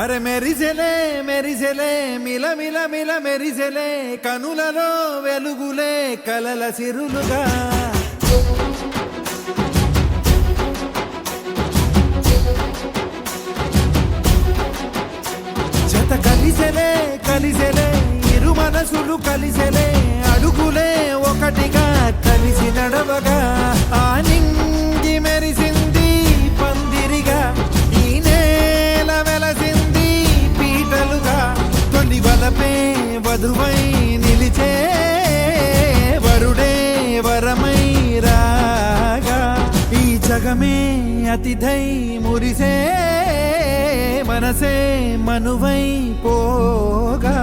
అరే మెరిసెలే మెరిసెలే మిల మిల మిల మెరిసెలే కనులలో వెలుగులే కలల సిరులుగా జత కలిసెలే కలిసెలే ఇరు మనసులు కలిసెలే అడుగులే ఒకటిగా కలిసి నడవగా ఆ నింగి మెరిసింది పందిరిగా ఈ నేల వెలసింది పీటలుగా తొలి వలపే వధువై నిలిచే వరుడే వరమై రాగా ఈ జగమే అతిథై మురిసే మనసే మనువై పోగా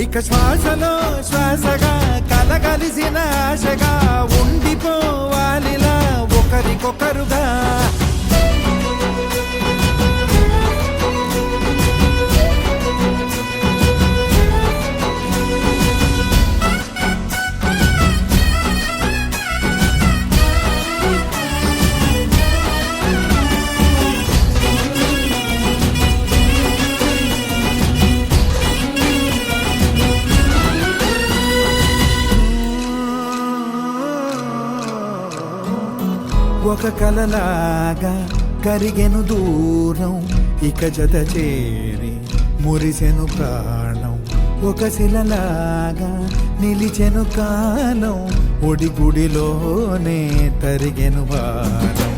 ఇక శ్వాసలో శ్వాసగా కలగలిసిన ఆశగా ఉండిపోవాలిలా ఒకరికొకరుగా ఒక కలలాగా కరిగెను దూరం ఇక జత చేరి మురిసెను ప్రాణం ఒక శిలలాగా నిలిచెను కాలం ఒడిగుడిలోనే తరిగెను వారం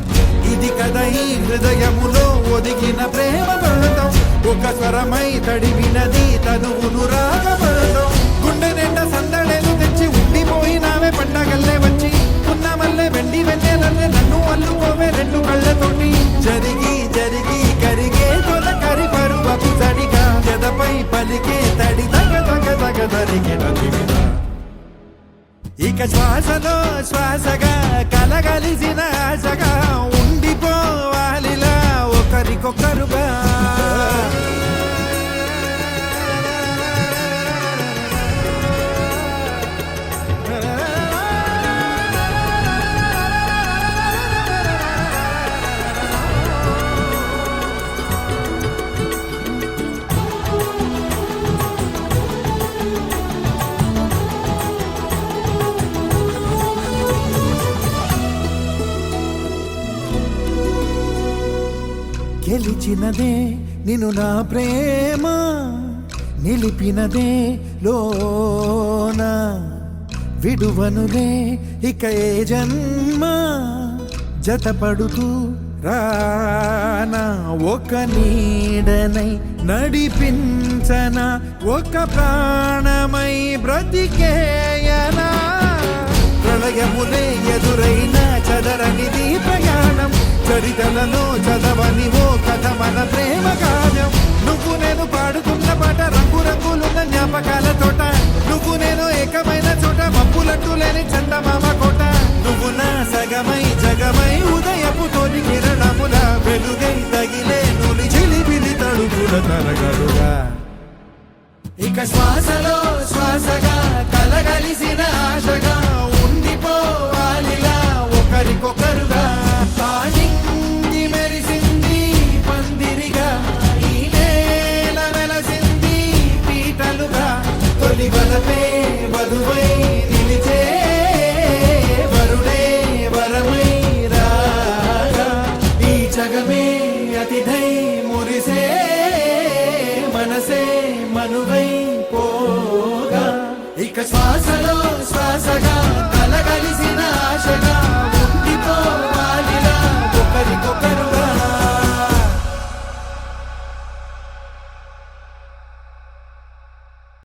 ఇది కదా ఈ హృదయములో ఒదిగిన ప్రేమ పడతాం ఒక స్వరమై తడివినది తనువును రాగపడతాం గుండె నిండా సందడేలు తెచ్చి ఉండిపోయినావే పండగల్లే వచ్చి ఉన్న మల్లె వెండి వెన్నెలల్లే నన్ను అల్లుకోవే రెండు కళ్ళతోటి జరిగి జరిగి కరిగే తొల కరి పరువపు తడిగా ఎదపై పలికే తడి తగ తగ తగ తరిగిన దివిన ఇక శ్వాసలో శ్వాసగా కలగలిసిన ఆశగా ఉండిపోవాలిలా ఒకరికొకరుగా గెలిచినదే నిన్ను నా ప్రేమ నిలిపినదే లోన విడువనులే ఇక ఏ జన్మ జతపడుతూ రానా ఒక నీడనై నడిపించన ఒక ప్రాణమై బ్రతికేయనా ప్రళయములే ఎదురైన చదరనిది ప్రయాణం చరితలలో చదవని ఓ కథ మన ప్రేమ గానం నువ్వు నేను పాడుతున్న పాట రంగు రంగులున్న జ్ఞాపకాల తోట నువ్వు నేను ఏకమైన చోట మబ్బులంటూ లేని చందమామ కోట నువ్వు నా సగమై జగమై ఉదయపు తోటి కిరణముల వెలుగై తగిలే నులి చిలిపిలి తడుపుల తరగలుగా ఇక శ్వాసలో శ్వాసగా కలగలిసిన ఆశగా ఉండిపోవాలిలా ఒకరికొకరుగా నింగి మెరిసింది పందిరిగా ఈ నేల వెలసింది పీటలుగా తొలి వలపే వధువై నిలిచే వరుడే వరమై రాగా ఈ జగమే అతిథై మురిసే మనసే మనువై పోగా ఇక శ్వాసలో శ్వాసగా కలగలిసిన ఆశగా ఉండిపోవాలిలా ఒకరికొకరు